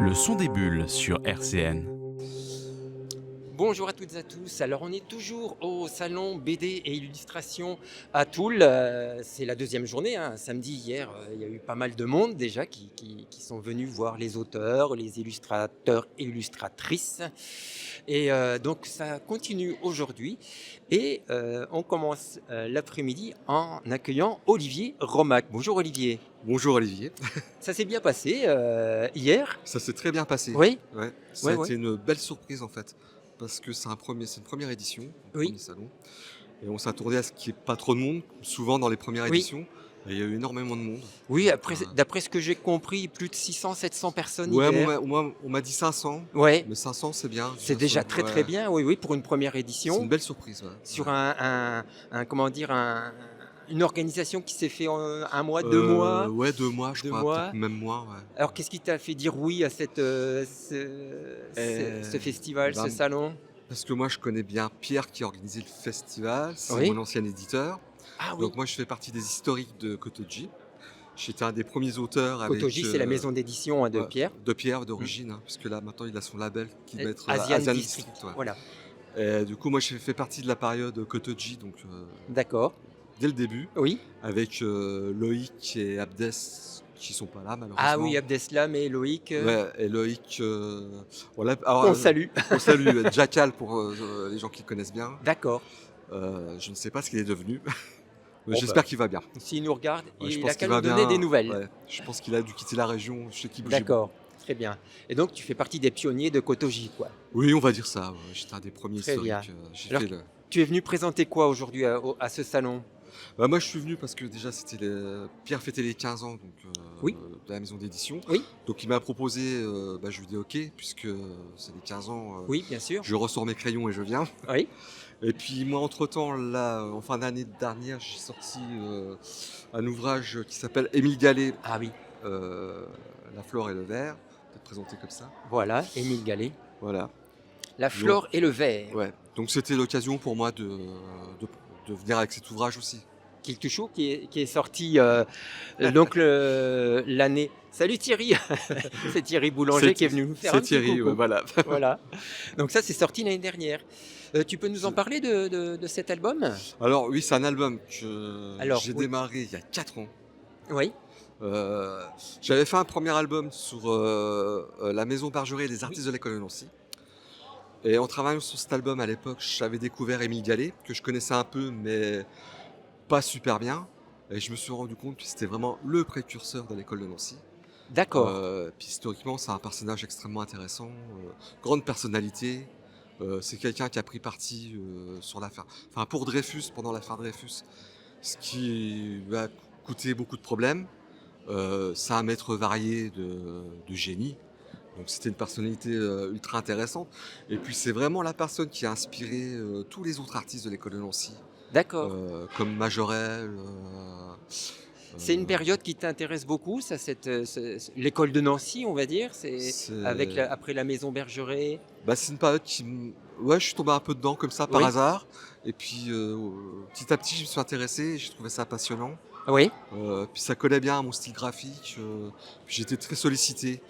Le son des bulles sur RCN. Bonjour à toutes et à tous. Alors on est toujours au salon BD et illustration à Toul. C'est la deuxième journée, hein. Samedi, hier, il y a eu pas mal de monde déjà qui sont venus voir les auteurs, les illustrateurs et illustratrices. Et donc ça continue aujourd'hui. Et on commence l'après-midi en accueillant Olivier Romac. Bonjour Olivier. Bonjour Olivier, Ça s'est bien passé hier? ça s'est très bien passé. Oui, Ouais, ça oui, a oui. été une belle surprise en fait, parce que c'est une première édition, un Oui, premier salon, et on s'attendait à ce qu'il n'y ait pas trop de monde, souvent dans les premières oui. éditions, et il y a eu énormément de monde. Oui, Donc, d'après ce que j'ai compris, plus de 600-700 personnes ouais, hier. on m'a dit 500, Ouais, mais 500 c'est bien. c'est déjà très très Ouais, bien, oui, oui, pour une première c'est une édition, belle surprise. Ouais, sur ouais. comment dire, une organisation qui s'est fait en un mois, 2 mois, Ouais, 2 mois je deux crois, peut-être mois. même moins. Ouais. Alors, qu'est-ce qui t'a fait dire oui à ce Et, festival, ce ben, salon? parce que moi je connais bien Pierre qui a organisé le festival, c'est Oui. mon ancien éditeur. Ah oui, Donc moi je fais partie des historiques de Kotoji. J'étais un des premiers auteurs avec Kotoji, c'est la maison d'édition, hein, de ouais, Pierre. de Pierre Mm. d'origine, hein, puisque là maintenant il a son label qui doit être Asian Asian District, District. Ouais. voilà, Et du coup moi j'ai fait partie de la période Kotoji, donc d'accord. dès le début, Oui. avec Loïc et Abdes qui sont pas là Ah oui, malheureusement. Abdeslam et Loïc, Ouais, et Loïc, voilà. Alors, on salue. on salue Jackal pour les gens qui le connaissent bien. D'accord. Je ne sais pas ce qu'il est devenu, mais Bon, bah, j'espère qu'il va bien. s'il nous regarde, Ouais, je il a pense qu'à qu'il nous va donner des bien. nouvelles. Ouais, je pense qu'il a dû quitter la région. Je sais qu'il bougeait beaucoup. D'accord, très bien. Et donc tu fais partie des pionniers de Kotoji, quoi. Oui, on va dire ça. Ouais. J'étais un des premiers Très bien. historiques. J'ai Alors fait le. tu es venu présenter quoi aujourd'hui à ce salon? Bah, moi, je suis venu parce que déjà, Pierre fêtait les 15 ans donc, Oui, de la maison d'édition. oui, Donc, il m'a proposé, je lui ai dit OK, puisque c'est les 15 ans, oui, bien sûr. je ressors mes crayons et je viens. Oui, Et puis, moi, entre-temps, là, en fin d'année dernière, j'ai sorti un ouvrage qui s'appelle Émile Gallet, ah oui, euh, La flore et le verre, peut-être présenté comme ça. voilà, Émile Gallet. Voilà. La Donc, flore et le verre. ouais. Donc, c'était l'occasion pour moi de, de venir avec cet ouvrage aussi. Kiltuchou qui est sorti l'année. Salut Thierry, c'est Thierry Boulanger qui est venu nous faire un C'est petit Thierry, coucou. ouais, voilà. Voilà. Donc ça c'est sorti l'année dernière. Tu peux nous en parler de cet album? Alors oui, c'est un album que Alors j'ai oui, démarré il y a 4 ans. oui, Euh, J'avais fait un premier album sur la maison Bergeret et les oui, artistes de l'école de Nancy. Et en travaillant sur cet album à l'époque, j'avais découvert Émile Gallet, que je connaissais un peu, mais pas super bien. Et je me suis rendu compte que c'était vraiment le précurseur de l'école de Nancy. d'accord. Puis historiquement, c'est un personnage extrêmement intéressant, grande personnalité. C'est quelqu'un qui a pris parti sur l'affaire, enfin pour Dreyfus pendant l'affaire Dreyfus, ce qui lui a coûté beaucoup de problèmes. C'est un maître varié de génie, donc c'était une personnalité ultra intéressante. Et puis c'est vraiment la personne qui a inspiré tous les autres artistes de l'école de Nancy, D'accord. comme Majorelle. C'est une euh, période qui t'intéresse beaucoup, ça, l'école de Nancy, on va dire, c'est avec c'est après la maison Bergeret. c'est une période ouais, je suis tombé un peu dedans comme ça par Oui, hasard. Et puis petit à petit, je me suis intéressé, et j'ai trouvé ça passionnant. oui. Puis ça collait bien à mon style graphique. Puis j'étais très sollicité.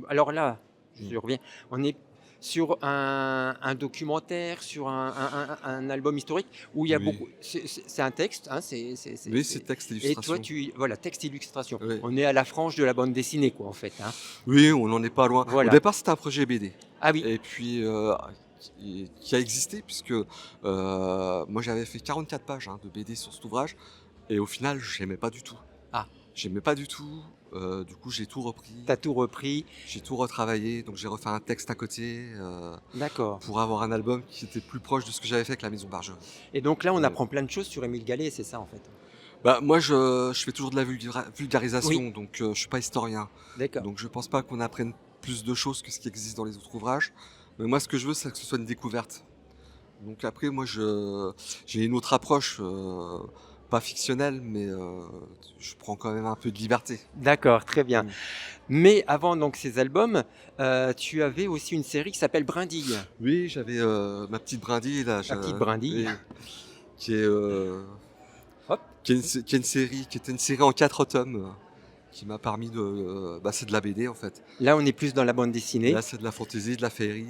Alors là, Mm. je reviens, on est sur un documentaire, sur un album historique où il y a Oui, beaucoup. C'est un texte, hein, oui, c'est texte et et toi, illustration. voilà, texte illustration. Oui. On est à la frange de la bande dessinée, quoi, en fait, hein. Oui, on n'en est pas loin. Au Voilà. départ, c'était un projet BD. Ah oui, Et puis, qui a existé, puisque moi j'avais fait 44 pages de BD sur cet ouvrage. Et au final, j'aimais pas du tout. ah, J'aimais pas du tout. Du coup, j'ai tout repris. t'as tout repris, J'ai tout retravaillé. Donc, j'ai refait un texte à côté d'accord. pour avoir un album qui était plus proche de ce que j'avais fait avec la Maison Bargeret. Et donc là, on Euh, apprend plein de choses sur Émile Gallet, c'est ça, en fait. Moi, je fais toujours de la Oui, vulgarisation, donc je suis pas historien. d'accord. Donc, je pense pas qu'on apprenne plus de choses que ce qui existe dans les autres ouvrages. Mais moi, ce que je veux, c'est que ce soit une découverte. Donc après, moi, j'ai une autre approche, pas fictionnelle, mais je prends quand même un peu de liberté. D'accord, très bien. Mm. Mais avant donc ces albums, tu avais aussi une série qui s'appelle Brindille. Oui, j'avais ma petite brindille là, La petite brindille. oui, qui est, Hop. qui est une série, qui était une série en 4 tomes, qui m'a permis de. Bah, c'est de la BD en fait. Là, on est plus dans la bande dessinée. Là, c'est de la fantaisie, de la féerie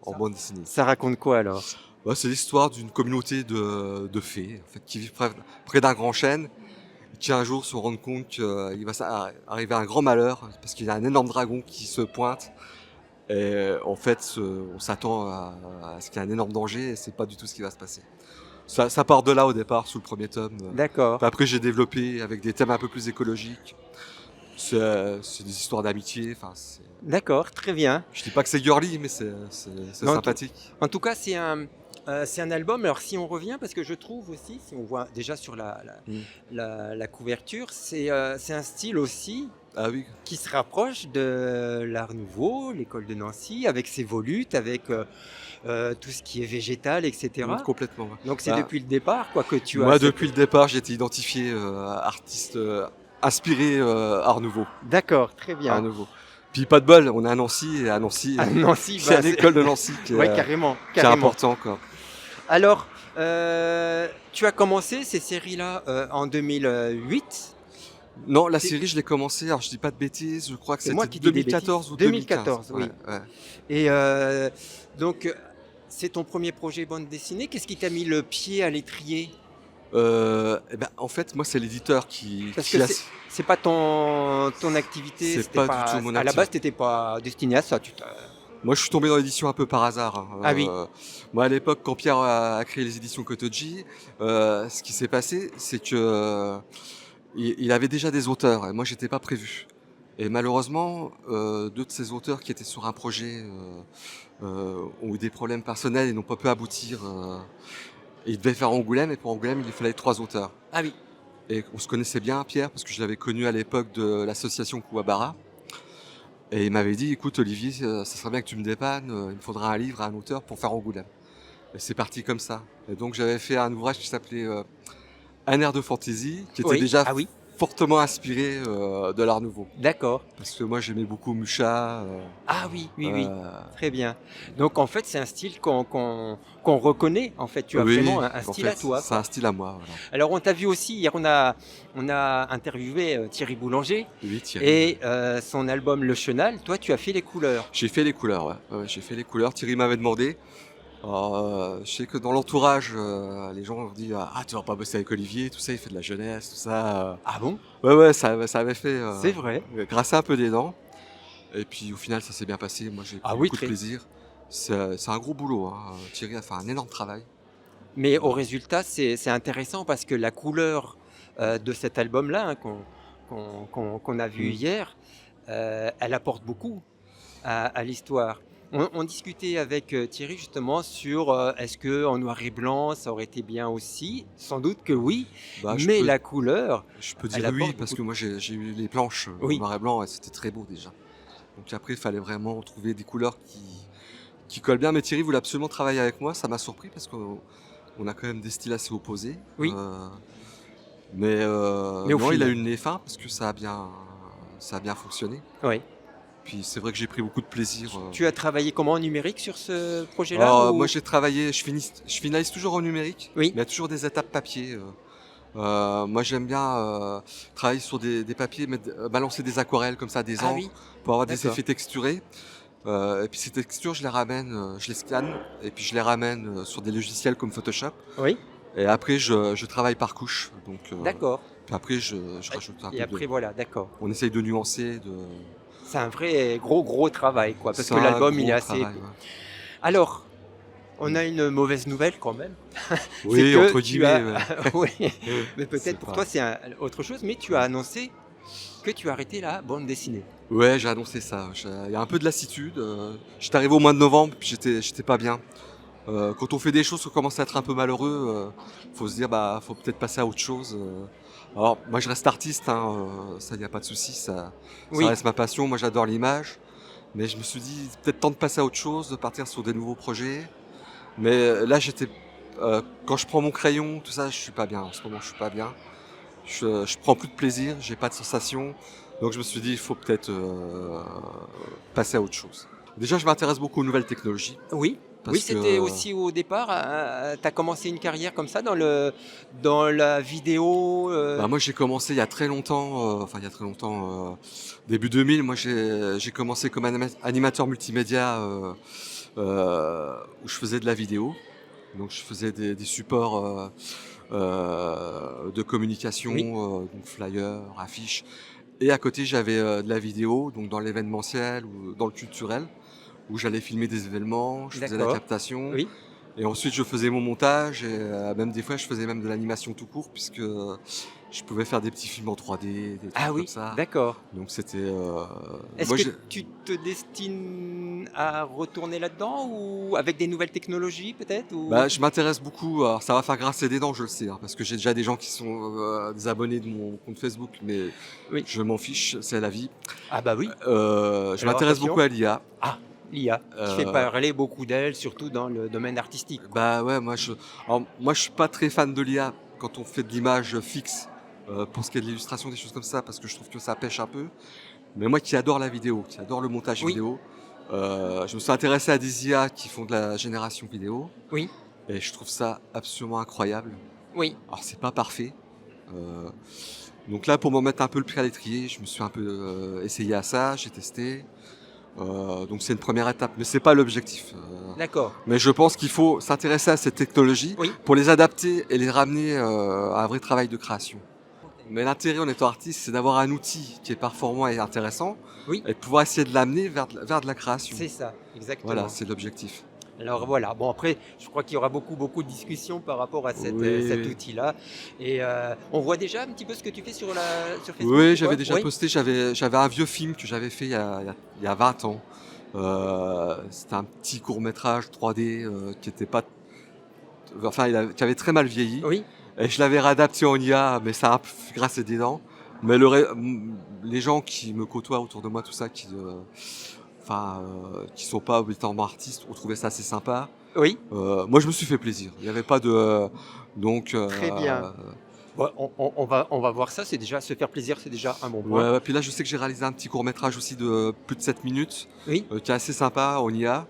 en bande dessinée. Ça raconte quoi alors? Bah, c'est l'histoire d'une communauté de fées en fait, qui vivent près d'un grand chêne, qui un jour se rendent compte qu'il va arriver un grand malheur parce qu'il y a un énorme dragon qui se pointe. Et en fait, on s'attend à ce qu'il y ait un énorme danger et c'est pas du tout ce qui va se passer. Ça part de là au départ, sous le premier tome. D'accord, Après, j'ai développé avec des thèmes un peu plus écologiques. C'est des histoires d'amitié. Enfin, d'accord, très bien. je dis pas que c'est girly, mais c'est Non, sympathique. En tout cas, c'est un album. Alors, si on revient, parce que je trouve aussi, si on voit déjà sur Mm. la couverture, c'est un style aussi Ah oui, qui se rapproche de l'Art Nouveau, l'école de Nancy, avec ses volutes, avec tout ce qui est végétal, etc. complètement. Ouais. Donc, c'est Bah, depuis le départ quoi, que tu as. moi, depuis le départ, j'ai été identifié artiste inspiré Art Nouveau. D'accord, très Art bien. Nouveau. Puis pas de bol, on est à Nancy et à Nancy, Ah, Nancy, c'est bah, l'école de Nancy ouais, carrément, qui est carrément. important quoi. Alors, tu as commencé ces séries-là en 2008. Non, la C'est- série, je l'ai commencé, alors je dis pas de bêtises, je crois que C'est moi c'était qui dis des 2014 bêtises. ou 2014, 2015. oui. Ouais. Et donc, c'est ton premier projet bande dessinée. Qu'est-ce qui t'a mis le pied à l'étrier? Eh ben, en fait, moi, c'est l'éditeur Parce qui que a. c'est pas ton activité. C'est C'était pas du tout mon à la activité. base, t'étais pas destiné à ça. Moi, je suis tombé dans l'édition un peu par hasard. Hein. Ah oui. Moi, à l'époque, quand Pierre a créé les éditions Kotoji, ce qui s'est passé, c'est que il avait déjà des auteurs, et moi, j'étais pas prévu. Et malheureusement, deux de ces auteurs qui étaient sur un projet ont eu des problèmes personnels et n'ont pas pu aboutir. Et ils devaient faire Angoulême, et pour Angoulême, il fallait 3 auteurs. Ah oui. Et on se connaissait bien, Pierre, parce que je l'avais connu à l'époque de l'association Kouabara. Et il m'avait dit, écoute Olivier, ça serait bien que tu me dépannes, il me faudra un livre à un auteur pour faire Angoulême. Et c'est parti comme ça. Et donc j'avais fait un ouvrage qui s'appelait Un air de fantaisie, qui était Oui. déjà Ah oui. fortement inspiré de l'Art Nouveau. D'accord. Parce que moi j'aimais beaucoup Mucha. Ah oui, oui, oui. euh, Très bien. Donc en fait, c'est un style qu'on reconnaît. En fait, tu as oui, vraiment un en style à fait, toi. c'est Quoi. un style à moi. Voilà. Alors on t'a vu aussi, hier on a interviewé Thierry Boulanger Oui, Thierry. et son album Le Chenal, toi tu as fait les couleurs. J'ai fait les couleurs, ouais. Ouais, j'ai fait les couleurs. Thierry m'avait demandé. Alors, je sais que dans l'entourage, les gens ont dit ah tu vas pas bosser avec Olivier, tout ça, il fait de la jeunesse, tout ça. Ah bon? Ouais, ça avait fait C'est vrai. grasser un peu des dents. Et puis au final, ça s'est bien passé. Moi, j'ai pris Ah oui, beaucoup de plaisir. C'est un gros boulot. Hein. Thierry a fait un énorme travail. Mais au résultat, c'est intéressant parce que la couleur de cet album-là, hein, qu'on a vu Mm. hier, elle apporte beaucoup à l'histoire. On discutait avec Thierry justement sur est-ce que en noir et blanc ça aurait été bien aussi. Sans doute que oui, Bah, mais la couleur, je peux elle dire oui, apporte parce beaucoup que moi, j'ai eu les planches Oui. en noir et blanc et c'était très beau déjà. Donc après, il fallait vraiment trouver des couleurs qui collent bien. Mais Thierry voulait absolument travailler avec moi. Ça m'a surpris parce qu'on a quand même des styles assez opposés. Oui. Mais au non, il a final. eu le nez fin parce que ça a bien fonctionné. Oui. Puis c'est vrai que j'ai pris beaucoup de plaisir. Tu as travaillé comment en numérique sur ce projet-là Alors, ou- moi j'ai travaillé, je finalise toujours en numérique, Oui. mais il y a toujours des étapes papier. Moi j'aime bien travailler sur des papiers, balancer des aquarelles comme ça, des Ah encres, oui, pour avoir des d'accord. effets texturés. Et puis ces textures, je les ramène, je les scanne, et puis je les ramène sur des logiciels comme Photoshop. Oui, Et après je travaille par couche. Donc, d'accord. puis après je rajoute un Et peu après voilà, d'accord. On essaye de nuancer. C'est un vrai gros travail quoi, parce C'est que un l'album il gros est assez. travail, ouais. Alors, on a une mauvaise nouvelle quand même. Oui, que entre tu guillemets. as- ouais. oui, mais C'est peut-être pour pas- toi c'est autre chose, mais tu as annoncé que tu arrêtais la bande dessinée. Ouais, j'ai annoncé ça. Il y a un peu de lassitude. J'étais arrivé au mois de novembre, puis j'étais pas bien. Quand on fait des choses, on commence à être un peu malheureux. Faut se dire, bah, faut peut-être passer à autre chose. Alors, moi, je reste artiste, hein, ça, y a pas de souci. Ça Oui, reste ma passion. Moi, j'adore l'image. Mais je me suis dit, peut-être temps de passer à autre chose, de partir sur des nouveaux projets. Mais là, quand je prends mon crayon, tout ça, je suis pas bien. En ce moment, je suis pas bien. Je prends plus de plaisir, j'ai pas de sensation. Donc je me suis dit, il faut peut-être passer à autre chose. Déjà, je m'intéresse beaucoup aux nouvelles technologies. oui, Oui, parce c'était que aussi au départ, tu as commencé une carrière comme ça dans la vidéo. bah, moi j'ai commencé il y a très longtemps, enfin il y a très longtemps, début 2000, moi j'ai commencé comme animateur multimédia où je faisais de la vidéo. Donc je faisais des supports de communication, Oui, donc flyers, affiches. Et à côté j'avais de la vidéo, donc dans l'événementiel ou dans le culturel, où j'allais filmer des événements, je faisais la d'accord. captation. Oui. Et ensuite, je faisais mon montage et même des fois, je faisais même de l'animation tout court puisque je pouvais faire des petits films en 3D, des Ah trucs comme oui, ça. d'accord. Donc c'était Est-ce moi que j'ai tu te destines à retourner là-dedans ou avec des nouvelles technologies peut-être ou... bah, je m'intéresse beaucoup. Alors ça va faire grincer des dents, je le sais, hein, parce que j'ai déjà des gens qui sont des abonnés de mon compte Facebook, mais Oui. je m'en fiche, c'est la vie. Ah bah oui. Je Alors m'intéresse beaucoup attention. à l'IA. Ah, l'IA, qui fait Euh, parler beaucoup d'elle, surtout dans le domaine artistique, quoi. Bah ouais, moi je suis pas très fan de l'IA quand on fait de l'image fixe pour ce qui est de l'illustration, des choses comme ça, parce que je trouve que ça pêche un peu. Mais moi qui adore la vidéo, qui adore le montage Oui, vidéo, je me suis intéressé à des IA qui font de la génération vidéo oui, et je trouve ça absolument incroyable. oui. Alors c'est pas parfait. euh, donc là pour me mettre un peu le pied à l'étrier, je me suis un peu essayé à ça, j'ai testé. Donc c'est une première étape, mais c'est pas l'objectif. D'accord. Mais je pense qu'il faut s'intéresser à ces technologies Oui, pour les adapter et les ramener à un vrai travail de création. Mais l'intérêt en étant artiste, c'est d'avoir un outil qui est performant et intéressant oui, et de pouvoir essayer de l'amener vers de la création. c'est ça, Voilà, exactement. c'est l'objectif. Alors voilà, bon après, je crois qu'il y aura beaucoup de discussions par rapport à cet Oui, outil-là. Et on voit déjà un petit peu ce que tu fais sur Facebook oui, ou j'avais quoi? déjà Oui, posté, j'avais un vieux film que j'avais fait il y a 20 ans. C'était un petit court-métrage 3D qui était pas, enfin, qui avait très mal vieilli. oui, Et je l'avais réadapté en IA, mais ça a un peu fait grincer des dents. Mais les gens qui me côtoient autour de moi, tout ça, qui sont pas obligatoirement artistes, ont trouvé ça assez sympa. oui, Moi, je me suis fait plaisir. Il n'y avait pas de, donc, très bien. Bon, on va voir ça, c'est déjà se faire plaisir, c'est déjà un bon point. ouais, ouais. Puis là, je sais que j'ai réalisé un petit court métrage aussi de plus de 7 minutes, Oui, qui est assez sympa en IA.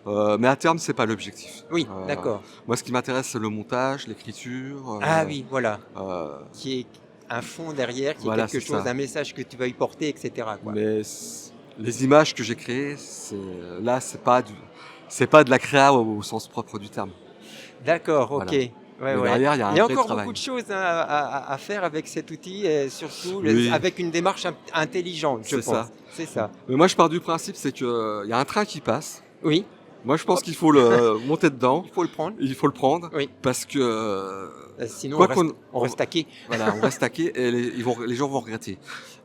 Mais à terme, c'est pas l'objectif. oui, d'accord. Moi, ce qui m'intéresse, c'est le montage, l'écriture. Ah oui, voilà, Euh, qui est un fond derrière, qui est voilà, quelque c'est chose, ça. un message que tu vas y porter, etc., quoi. Mais les images que j'ai créées, là, c'est pas de la créa au sens propre du terme. D'accord, ok. Voilà. Ouais, Mais ouais. derrière, il y a Il un y a vrai encore travail. beaucoup de choses hein, à faire avec cet outil, et surtout Oui, avec une démarche intelligente, je c'est pense. ça. C'est ça. Mais moi, je pars du principe, c'est que il y a un train qui passe. Oui, Moi, je pense qu'il faut le monter dedans. il faut le prendre. Il faut le prendre Oui. parce que Sinon, quoi qu'on, on reste taqué. voilà, on reste taqué et les gens vont regretter.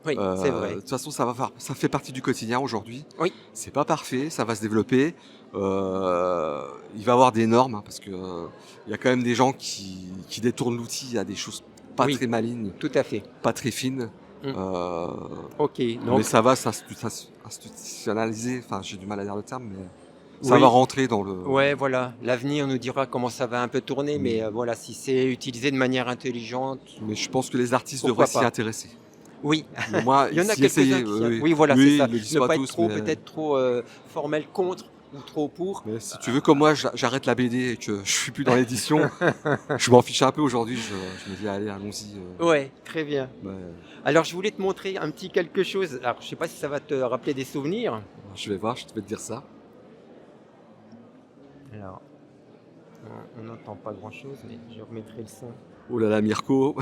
Oui, c'est vrai. De toute façon, ça fait partie du quotidien aujourd'hui. Oui, C'est pas parfait, ça va se développer. Il va y avoir des normes hein, parce que il y a quand même des gens qui détournent l'outil à des choses pas oui, très malignes, tout à fait. pas très fines. Mm. Euh, Ok, mais donc, ça va s'institutionnaliser. Enfin, j'ai du mal à dire le terme, mais ça oui. va rentrer dans le. Ouais, voilà. L'avenir nous dira comment ça va un peu tourner, mais Mm. voilà, si c'est utilisé de manière intelligente, Mais je pense que les artistes pourquoi devraient s'y pas. intéresser. Oui, Mais moi, il y en a s'y essayer, quelques-uns qui... oui, Oui, voilà, c'est oui, ça. ils le disent Ne pas pas être tous, trop, mais. peut-être trop formel contre ou trop pour. Mais si tu veux, comme moi, j'arrête la BD et que je suis plus dans l'édition, je m'en fiche un peu aujourd'hui. Je me dis, allez, allons-y. Ouais, très bien. Bah, Alors, je voulais te montrer un petit quelque chose. Alors, je sais pas si ça va te rappeler des souvenirs. je vais voir, je vais te dire ça. Alors, on n'entend pas grand-chose, mais je remettrai le son. Oh là là, Mirko.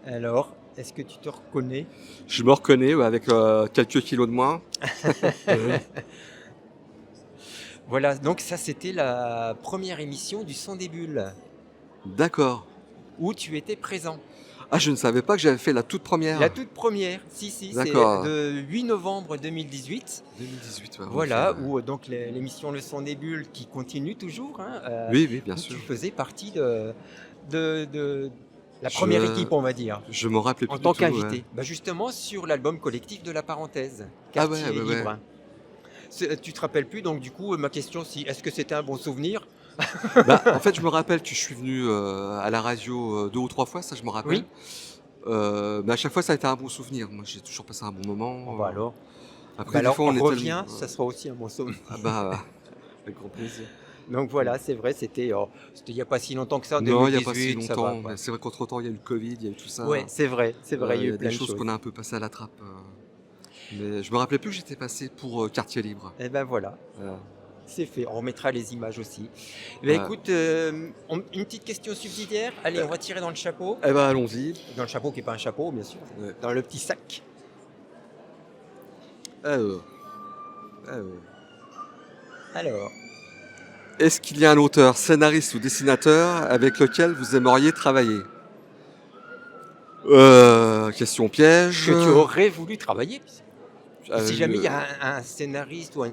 Alors, est-ce que tu te reconnais? Je me reconnais ouais, avec quelques kilos de moins. Euh, Voilà, donc ça, c'était la première émission du Son des Bulles, D'accord. où tu étais présent. Ah, je ne savais pas que j'avais fait la toute première. La toute première, si, c'est D'accord. de 8 novembre 2018. 2018, ouais, Voilà, ok, ouais. où donc l'émission Le Son des Bulles qui continue toujours, hein, Oui, oui, bien où sûr. tu faisais partie de la première Je, équipe, on va dire, je me rappelais en plus tant du tout. Ouais. qu'invité. Bah justement sur l'album collectif de la parenthèse, Ah ouais, Quartier ouais, ouais. Libre. Tu te rappelles plus, donc du coup, ma question, si est-ce que c'était un bon souvenir? Bah, en fait, je me rappelle que je suis venu à la radio 2 ou 3 fois, ça je me rappelle. Oui, Mais à chaque fois, ça a été un bon souvenir. Moi, j'ai toujours passé un bon moment. Bon, bah alors, Après, bah des alors fois, on on est revient, tellement. ça sera aussi un bon souvenir. Ah bah, avec grand plaisir. Donc voilà, c'est vrai, c'était il n'y a pas si longtemps que ça, en Non, il n'y a pas si 2018, ça va longtemps. quoi. Mais c'est vrai qu'entre-temps, il y a eu le Covid, il y a eu tout ça. Ouais, c'est vrai, il y a Il y eu a des plein de choses choses. qu'on a un peu passées à la trappe. Mais je me rappelais plus que j'étais passé pour Quartier Libre. Et ben voilà, Voilà. c'est fait. On remettra les images aussi. Eh ben Voilà. écoute, une petite question subsidiaire. Allez, on va tirer dans le chapeau. Eh ben, allons-y. Dans le chapeau qui n'est pas un chapeau, bien sûr. Ouais. Dans le petit sac. Alors, alors. Alors, Est-ce qu'il y a un auteur, scénariste ou dessinateur avec lequel vous aimeriez travailler? Question piège. que tu aurais voulu travailler. Euh, Si jamais il y le- a un scénariste ou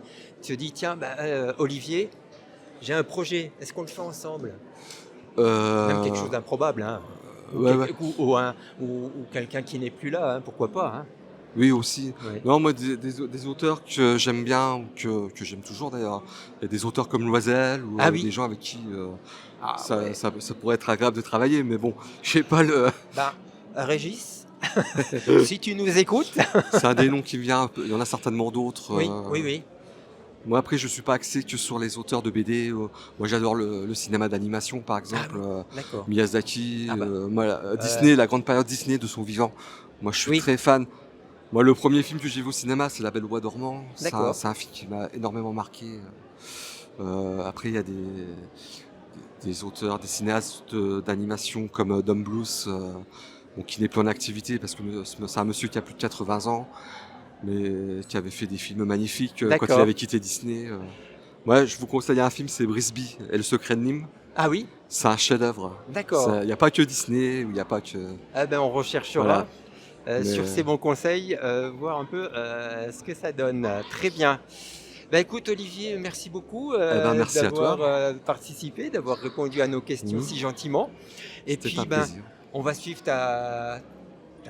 tu te dis, tiens, bah, Olivier, j'ai un projet, est-ce qu'on le fait ensemble? Même quelque chose d'improbable, hein. Ou, ouais, ouais. ou quelqu'un qui n'est plus là, hein, pourquoi pas, hein. Oui, aussi. Ouais. Non, moi, des auteurs que j'aime bien, ou que j'aime toujours d'ailleurs. Il y a des auteurs comme Loisel, ou Ah oui. des gens avec qui Ah ça, ouais. ça pourrait être agréable de travailler, mais bon, je sais pas le. Bah, Régis, si tu nous écoutes. C'est un des noms qui me vient. Il y en a certainement d'autres. Oui, oui, oui. Moi, après, je suis pas axé que sur les auteurs de BD. Moi, j'adore le cinéma d'animation, par Ah exemple. oui, d'accord. Miyazaki, Ah bah. Disney, la grande période Disney de son vivant. Moi, je suis Oui. très fan. Moi, le premier film que j'ai vu au cinéma, c'est La Belle au bois dormant. D'accord. C'est un film qui m'a énormément marqué. Après, il y a des auteurs, des cinéastes d'animation comme Don Bluth, bon, qui n'est plus en activité parce que c'est un monsieur qui a plus de 80 ans, mais qui avait fait des films magnifiques quand il D'accord. avait quitté Disney. Ouais, je vous conseille un film, c'est Brisby et le secret de Nîmes. Ah oui, C'est un chef-d'œuvre. d'accord. Il n'y a pas que Disney, il n'y a pas que. Ah ben, on recherchera Voilà. sur Mais- ces bons conseils, voir un peu ce que ça donne. Très bien. Bah écoute Olivier, merci beaucoup merci à toi. d'avoir participé, d'avoir répondu à nos questions Mhm. si gentiment. Et C'était puis un plaisir. on va suivre ta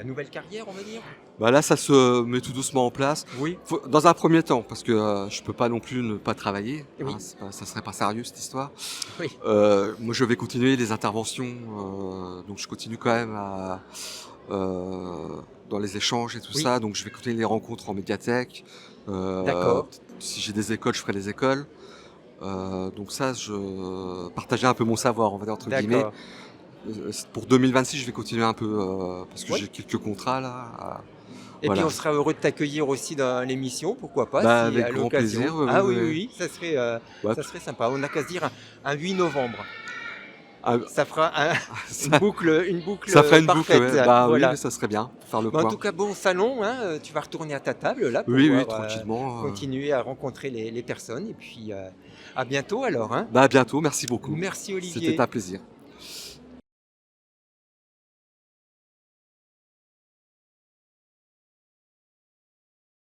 nouvelle carrière, on va dire. Bah là, ça se met tout doucement en place. Oui. Dans un premier temps, parce que je peux pas non plus ne pas travailler. Oui. Ça serait pas sérieux cette histoire. Oui. Moi, je vais continuer les interventions. Donc, je continue quand même dans les échanges et tout Oui. ça. Donc, je vais continuer les rencontres en médiathèque. D'accord. Si j'ai des écoles, je ferai des écoles. Donc ça, je partageais un peu mon savoir, on va dire entre guillemets. D'accord. Pour 2026, je vais continuer un peu parce que Oui. j'ai quelques contrats là. Et Voilà. puis on sera heureux de t'accueillir aussi dans l'émission, pourquoi pas, Bah, si avec à grand l'occasion. plaisir, oui, Ah oui, oui, oui. oui, ça Ouais. serait sympa. On n'a qu'à se dire un 8 novembre. Ah, Ça fera ça, une boucle ça ferait une parfaite. boucle, ouais. Bah Voilà. oui, ça serait bien, pour faire le Bah, en point. tout cas, bon salon, hein, tu vas retourner à ta table là pour Oui, oui, pouvoir, tranquillement. continuer à rencontrer les personnes. Et puis à bientôt alors. Hein. Bah, à bientôt, merci beaucoup. Merci Olivier. C'était un plaisir.